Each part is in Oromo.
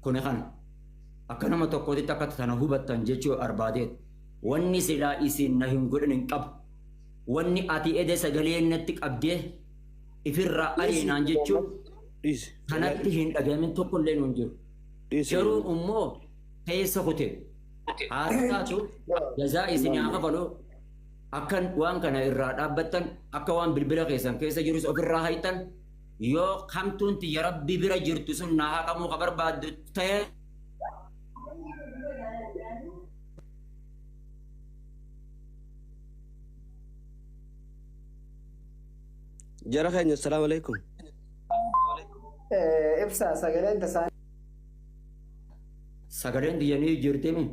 كوني خان أكنا ما تقولي تكتنا هبطن جيشو أربادات واني سلا إسين نهم قرن قب واني آتي إيدي سجلين نتك أبديه إفر رأي نانجيشو كانت تهين أجامين تقول لين ونجو جرون أمو كيس خطيب هاتاتو جزاء إسين يعقبلو أكن وان كان إراد أبتن أكوان بالبلا كيسان كيس جروس أفر راهيتن يو خمتون تي ربي برا جرتسون نها كمو خبر بعد تيه جرى خير السلام عليكم. إبسا سجلين تسان. سجلين دياني جرتيمي.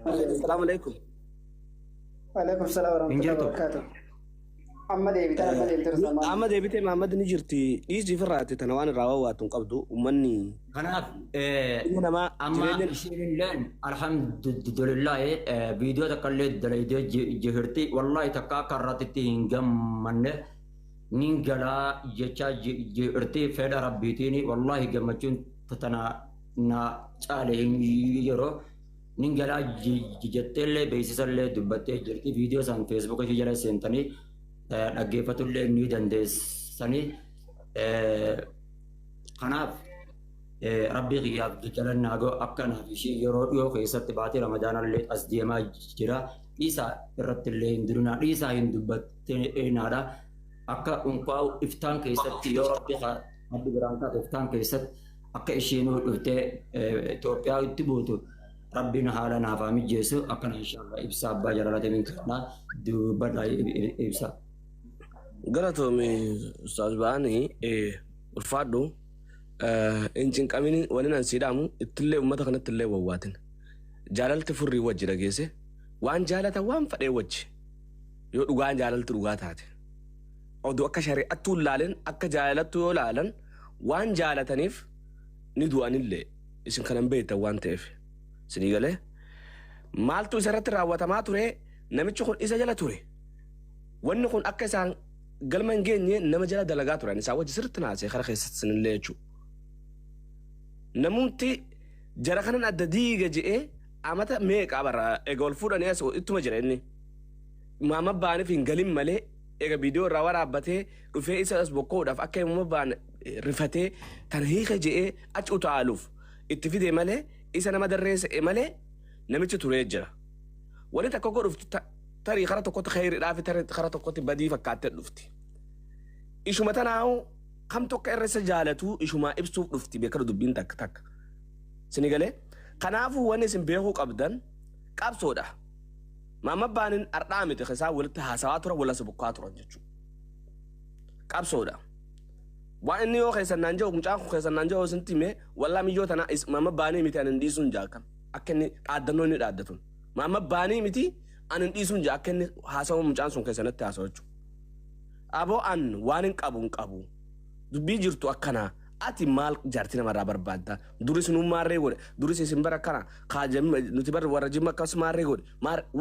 السلام عليكم. وعليكم السلام ورحمة الله وبركاته. محمد إبي ترى محمد إبي ترى محمد إبي ترى محمد نجرتي إيش فرعتي تنوان الرواوات تنقبضو ومني. خلاص إنما أما شيرين لين الحمد لله فيديو تقلد دليل جهرتي والله تكا كررتي هنجم منه نينجلا جتا جهرتي فدا ربيتيني والله جمعون تتنا نا عليه يرو نينجلا جتله بيسسله دبته جرتي فيديو سان فيسبوك جيجلا سنتني أجيبتوا لي نيدندس سني خناف ربي غياب جلنا ناقو أكنا في شيء يرو خيسات بعتي رمضان اللي أصدي ما جرا إيسا رت اللي يندرنا إيسا يندبت نادا أكا أنقاو إفتان كيسات يو ربي خا ربي برانتا إفتان كيسات أكا إشينو إفته توبيا تبوتو ربنا حالا نافامي جيسو أكنا إن شاء الله إبسا بجرالة من كنا دوبنا إبسا قرأتو من أستاذ باني الفادو إنجن كامين ولنا سيدامو التلي ومتى كانت التلي وواتن جاللت فري وجه رجيسه وان جالت وان فري وجه يو وان جاللت روغات هات أو دو أكا شريعة لالن أكا جالت لالن وان جالتنيف ندو أن اللي إسن كان بيتا وان تيف سنيغالي مالتو سرت راوة ما توري نمتشو إسا جالة توري ونكون أكا سان قلمان جيني نمجالة دلغات توري نساوة جسرتنا سيخار خيست سن اللي يجو namunti jara kanan adda diiga je'e amata meeqa bara eegol fuudhanii as ittuma jira inni maama baaniif hin galin malee eega viidiyoo irraa waraabbatee dhufee isa as bokkoodhaaf akka maama baan rifatee tan hiika je'ee achi utaaluuf itti fidee malee isa nama darreessa malee namichi turee jira wani takka godhufti tarii kara tokkotti khayriidhaa fi tarii kara tokkotti badii fakkaattee dhufti ishuma tanaahu kam tokko irra jaalatu ishuma ibsuuf dhufti beekara dubbiin takka takka sinigale kanaafu wanni isin beekuu qabdan qabsoodha maama baanin ardhaa miti keessaa walitti haasawaa tura wala sabukkaa turan jechuudha qabsoodha waan inni yoo keessannaan jiru mucaan kun keessannaan jiru sinti mee wallaa miyyoo tana maama baanii miti anin dhiisuun jaakan akka inni dhaaddannoo inni dhaaddatun maama baanii miti anin dhiisuun jaa akka inni haasawaa mucaan sun keessanatti haasawa jechuudha aboo an waan hin qabu dubbii jirtu akkana ati maal jaartii namarraa barbaadda duris nu maarree godhe duris isin bara akkana kaajam nuti bar warra jimma akkas maarree godhe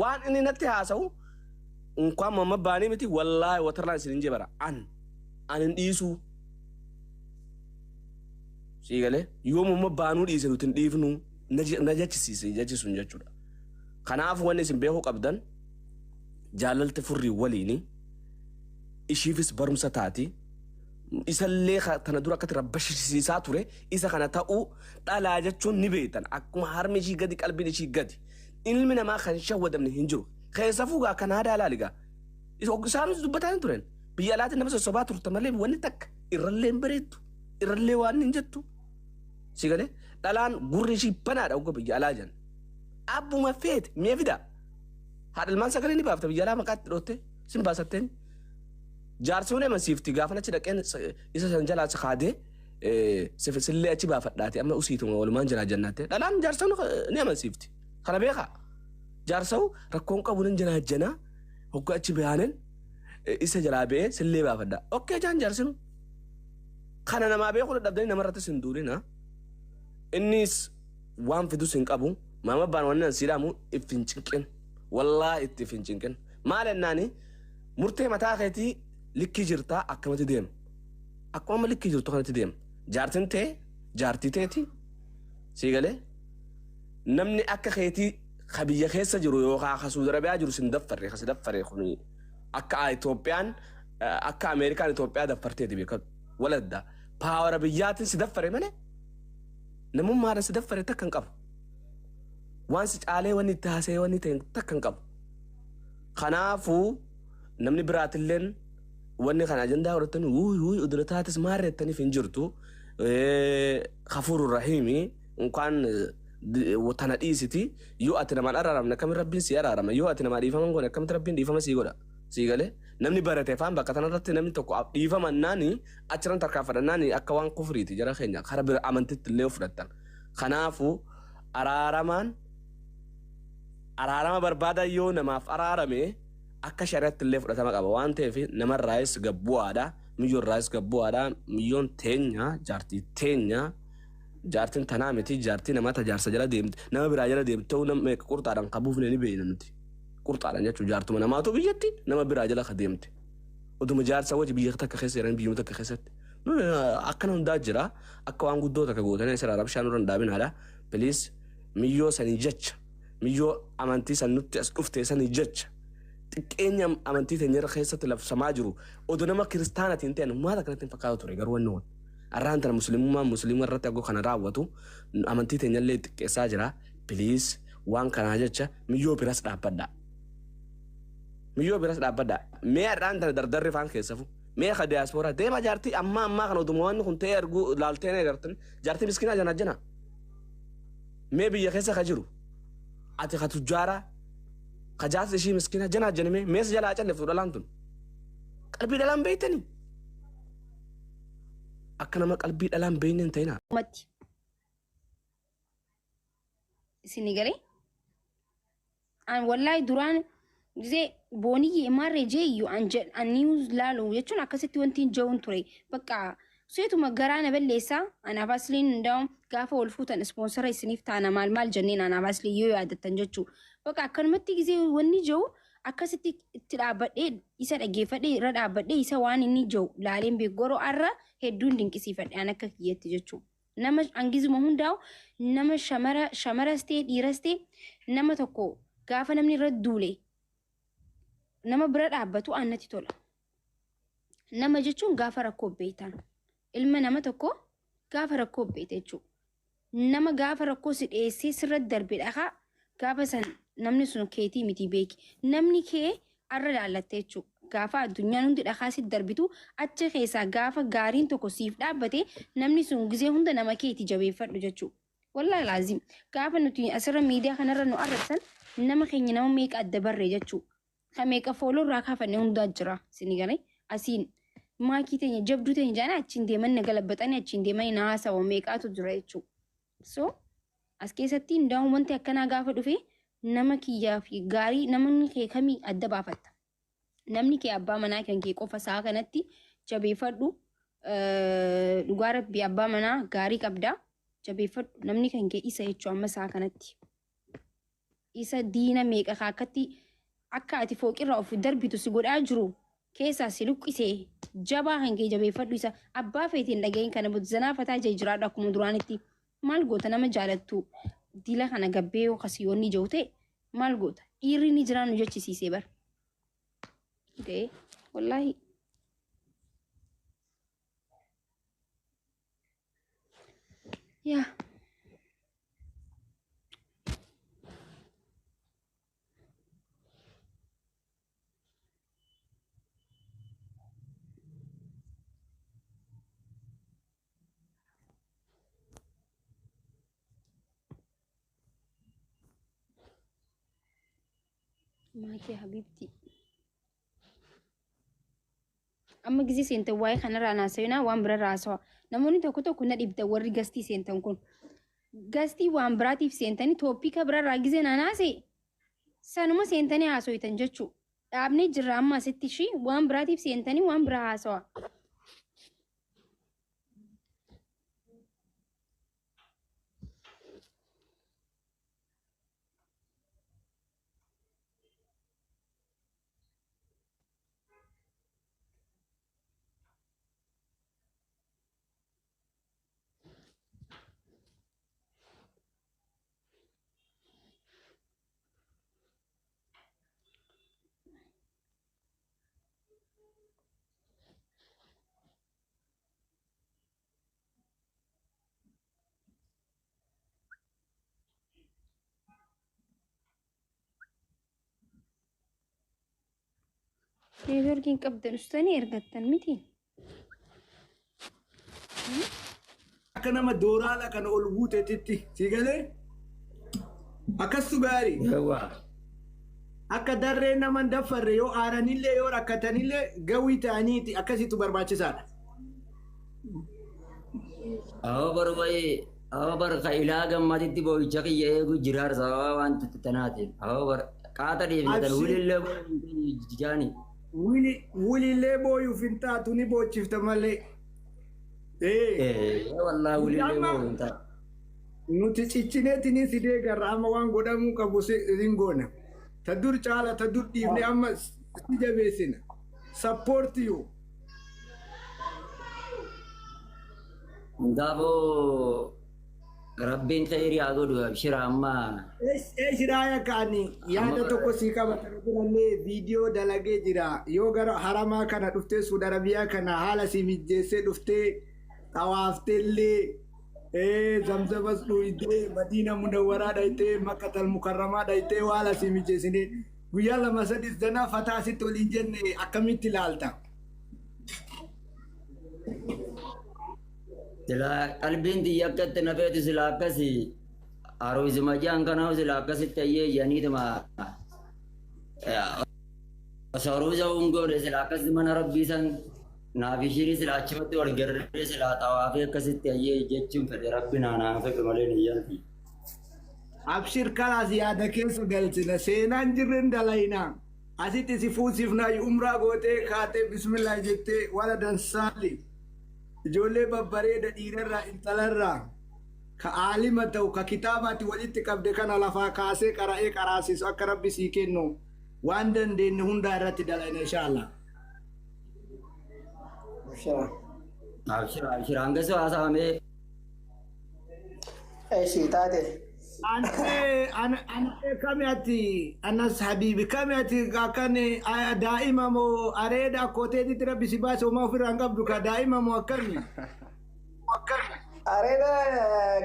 waan inni natti haasa'u unkwaan mamma baanii miti wallaahi watarlaan isin hin jebara anin dhiisuu siigale yoo mamma baanuu dhiise nuti hin dhiifnu na jechisuun jechuudha kanaaf wanni isin beekuu qabdan jaalalti furrii waliini ishiifis barumsa taati isallee tana dura akkati rabbashisiisaa ture isa kana ta'uu dhalaa jechuun ni beektan akkuma harmi ishii gadi qalbiin ishii gadi ilmi namaa kan shawwadamne hin jiru keessa fuugaa kan aadaa laaligaa isaanis dubbataa hin turen biyya alaatiin nama sossobaa turte malee wanni takka irrallee hin bareeddu irrallee waan hin jettu sigalee dhalaan gurri ishii banaadha ogga biyya alaa jan abbuma feete mee fida haadhalmaan sagalee ni baafta biyya alaa maqaatti dhootte sin baasatteen jaarsoon emansiifti gaafa achi dhaqeen isa san jalaa kaadee sillee achi baafadhaate amma usiituma walumaan jiraa jannaate dhalaan jaarsoon ni emansiifti kana beekaa jaarsoo rakkoon qabu nan janaajjanaa hoggaa achi bahaanen isa jalaa ba'ee sillee baafadhaa okkee jaan jaarsinu kana namaa beekuu dadhabdanii namarratti sin duurina innis waan fidus hin qabu maama baan wannan siidhaamu iffin cinqin wallaa itti iffin cinqin maal ennaani murtee mataa keetii likkii jirtaa akkamatti deema akkuma likkii jirtu kanatti deema jaartin ta'e jaartii teeti sii galee namni akka keetii kabiyya keessa jiru yookaan akka Suudi Arabiyaa jiru sin daffarre kasi daffarre kuni akka Itoophiyaan akka Ameerikaan Itoophiyaa daffarteeti beekatu waladda paawara biyyaatiin si daffarre malee namummaadhaan si daffarre takka hin qabu waan si caalee wanni itti haasee wanni ta'e takka hin qabu kanaafuu namni biraatilleen wanni kana ajandaa godhatanii wuuy udurataattis maarreettaniif hin jirtu kafuuru rahiimi inkaan tana dhiisiti yoo ati namaan araaramne akkamiin rabbiin si araarama yoo ati namaa dhiifaman goone akkamitti rabbiin dhiifama sii godha sii galee namni barate faan bakka tanarratti namni tokko dhiifamannaani achiran tarkaanfadhannaani akka waan kufriiti jara keenya kara bira amantitti illee fudhattan kanaafuu araarama barbaada yoo namaaf araarame akka shari'atti illee fudhatama qaba waan ta'eef namarraayis gabbu'aadha miyyoorraayis gabbu'aadha miyyoon teenya jaartii teenya jaartiin tanaa miti jaartii nama tajaarsa jala deemte nama biraa jala deemte ta'uu nama qurxaadhaan qabuuf ni beeyna nuti qurxaadhaan jechuun jaartuma namaatu biyyatti nama biraa jala ka deemte oduma jaarsa waji biyya takka keessa jiran biyyuma takka keessatti akkana hundaa jira akka waan guddoo takka gootanii sirraa rabshaan irra hin daabinaadha biliis miyyoo sanii jecha miyyoo amantii san nutti as dhufte sanii jecha xiqqeenya amantii teenya keessatti labsamaa jiru oduu nama kiristaanatiin ta'an maata kanatti hin fakkaatu ture garuu wanni arraan tana musliima irratti aggoo kana raawwatu amantii teenya illee xiqqeessaa jira biliis waan kanaa jecha miyyoo biras dhaabbadha mee arraan tana dardarri faan keessafu mee ka diyaaspoora deema jaartii ammaa kana oduma wanni kun ta'ee arguu laalteen agartan jaartii miskinaa jana mee biyya keessa ka jiru ati ka tujjaara ka jaarsi ishii miskina janaa janime meesa jalaa calleeftu dhalaan tun qalbii dhalaan beeytanii akka nama qalbii dhalaan beeyne hin ta'ina. Isinii galee wallaahi duraan gisee booniyyi imaarree jeeyyu anniyu laalu jechuun akkasitti wanti hin jawun ture bakka seetuma garaa na balleessaa anaaf asliin hundaa'um gaafa wal fuutan ispoonsara isiniif taana maal jenneen anaaf aslii yoo yaadattan jechuu bakka akkanumatti gisee wanni jawu akkasitti itti dhaabbadhee isa dhaggeeffadhee irra dhaabbadhee isa waan inni jawu laaleen beekgoroo arra hedduun dinqisiifadhe an akka kiyyetti jechuu nama hangizuma hundaa'u nama shamaras ta'e dhiiras ta'e nama tokko gaafa namni irra duule nama bira dhaabbatu annatti tola nama jechuun gaafa rakkoo beektan ilma nama tokko gaafa rakkoo beekte jechuudha nama gaafa rakkoo si dhiyeessee sirratti darbe dhagaa gaafa san namni sun keetii miti beeki namni kee arra laallattee jechuudha gaafa addunyaan hundi dhagaa si darbitu achi keessaa gaafa gaariin tokko siif dhaabbate namni sun gisee hunda nama keetii jabeeffadhu jechuudha wallaahi laazim gaafa nuti asirra miidiyaa kanarra nu arrabsan nama keenya nama meeqa adda barree jechuudha kan meeqa fooloo irraa kaafannee hundaa jira isin galee asiin maakii teenya jabduu teenya jaana achiin deeman na galabbatanii achiin deemanii na haasawa meeqaatu jira jechuudha. So as keessatti hundaa'uun wanti akkanaa gaafa dhufe nama kiyyaa fi gaarii namni kee kamii adda baafatta. Namni kee abbaa manaa kan kee qofa isaa kanatti jabeeffadhu dhugaa rabbii abbaa manaa gaarii qabdaa jabeeffadhu namni kan kee isa jechuu amma isaa kanatti. Isa diina meeqa akkatti akka ati fooqirraa of darbitu si godhaa jiru. Keessaa si luqqisee jabaa kan kee jabeeffadhu isa abbaa feetiin dhaga'iin kana zanaa fataa jee jiraadha akkuma duraanitti maal goota nama jaalattu dila kana gabbee yoo kasiyoonni jiru ta'e maal goota dhiirri ni jiraan nu jechisiisee bar. Wallaahi. Yaa. Maakee Habibti. Amma gisee seentan waa'ee kanarraa naasawinaa waan bira raasawa. Namoonni tokko na dhibda warri gastii seentan kun. Gastii waan biraatiif seentanii tooppika birarraa gisee naanaase sanuma seentanii haasawitan jechuu. Dhaabnee jirra amma asitti ishii waan biraatiif seentanii waan bira haasawa. Neetworkiin qabdan ustanii ergattan miti. Akka nama dooraala kan ol buuteetitti si galee akkastu gaarii Yawwa. akka darree nama hin daffarre yoo aaranillee yoo rakkatanillee gawwii ta'aniiti akkasitu barbaachisaadha. Awa barka ilaa gammatitti boo'icha kiyya eegu jiraar sababa waan tanaatiin. Awa bar qaata deebisan wulillee jaani. Wulillee booyuuf hin taatu ni boochifta malee. Wallaa wulillee boo'u hin taatu. Nuti ciccineetini si deegarra amma waan godhamuu qabu hin goona. Ta dur caala ta dur dhiifne amma si jabeessina. Sappoorti yoo. Hundaafoo rabbiin khayrii haa godhu abshira amma. Shiraaya kaani yaada tokko sii qabata birallee viidiyoo dalagee jira yoo gara haramaa kana dhuftee Suudi Arabiyaa kana haala si mijjeessee dhuftee xawaafteellee zamzamas dhuyitee Madiina Munawwaraa dhayitee Makkatal Mukarramaa dhayitee haala si mijjeessinee guyyaa lama sadis danaa fataa sitti waliin jenne akkamitti ilaalta? Sila qalbiin xiyya akkatti nafeetu sila akkasi haroosuma jaan kanaaf sila akkasitti ayyee janiituma saruusa hungoodhe sila akkasi mana rabbii san naaf ishiin sila achimatti wal garree sila xawaafee akkasitti ayyee jechuun fedhe rabbi naanaan fedhe malee ni yanti. Abshir kalaas yaada keessa galchina seenaan jirren dalaynaa asitti si fuusifnaa umraa gootee kaatee bismillah jettee wala dansaali. Ijoollee babbareeda dhiirarraa intalarraa ka aalima ta'u ka kitaabaatti walitti qabde kana lafaa kaasee qara'ee qaraasisu akka rabbi sii kennu waan dandeenye hundaa irratti dalayna inshaallah. Abshira hangasoo haasa'amee. Eeshi taate. Ante kami ati anas habibi kami ati akane daima mo areda kote di tira bisi baso mo ofirra ngabdu ka daima mo akami Areda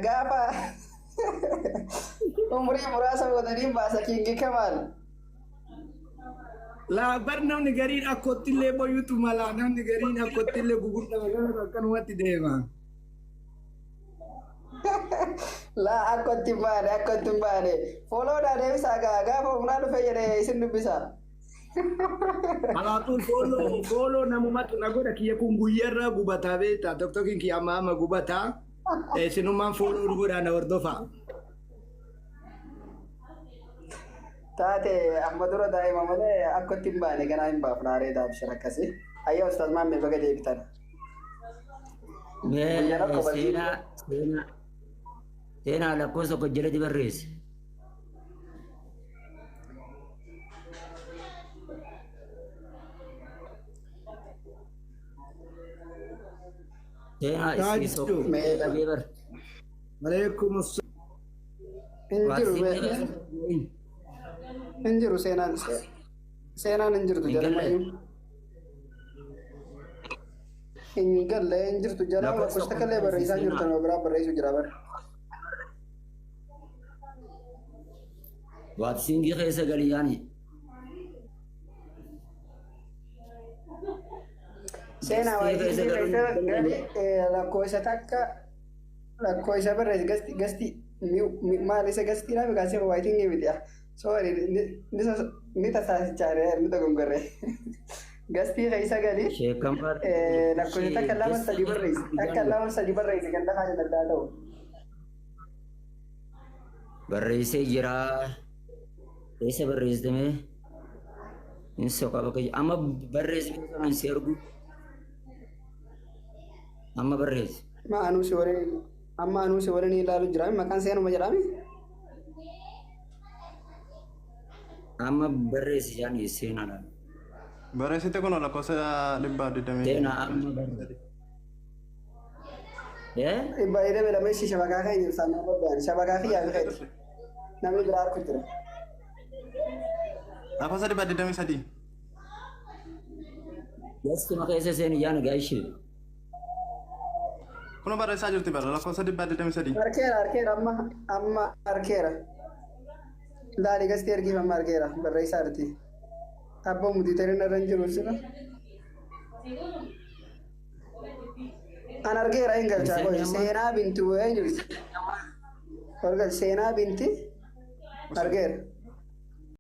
gaafa umrii muraasa boodanii baasa kingi kamal. la bar namni gariin akkottillee boyyutu mala namni gariin akkottillee gugurda magana akkanumatti deema. La akkotti baane folloodhaa deebisaa gaafa humnaa dhufe jedhee isin dubbisa. Alaatuun fooloo namumatu na godha kiyya kun guyyarra gubataa beektaa tokkokin kiyya amma gubataa sinummaan fooloo godhaa na hordofa. Taate amma dura daa'ima malee akkotti hin baane ganaa hin baafna areedaa bishara akkasii. Ayyaa ustaaz maammee baga deebitan. Seenaa lakkoofsa tokko jalatti barreesse. Seenaa isii tokko dhabee bar. Maleekum hin jiru seenaan hin jirtu jedhamayyuu. Hin galle hin jirtu jedhama lakkoofsa kallee barreessaa jirtu nama biraa barreessu jira bara. Waati siingi keessa galii yaani. Seenaa waayee keessa lakkoofsa takka lakkoofsa barreessi gasti maal isa gastiidhaa biqaa seema waayee tingee miti sorry ni tasaasichaare ni dogongorre gastii keessa galii lakkoofsa takka lama sadii barreessi kan lafaa jala addaa ta'u. Barreessee jiraa. Eessa barreessamee? Inni soqa bakka amma barreessamee kan si argu. Amma barreesse. Amma anuu si waliin ilaalu jira maqaan seenuma jedhami. Amma barreesse jaan seenaadha. Barreessite kun lakkoofsa 120. Seenaa amma barreesse. Dhibba jedhame lameessi shabakaa kan jiru sana bobba'an shabakaa fi yaabi feeti namni biraa harku jira. Lakkoofsa 123. Yastuma keessa seeni jaan gaishee. Kun barreessaa jirti bara lakkoofsa 123. Arkeera amma arkeera. Laali gasti ergiif amma arkeera barreessaa jirti. Abba muditanii narra hin jiru sila. An argeera hin galchaa qoy seenaa binti eenyu Orgal seenaa binti argeera.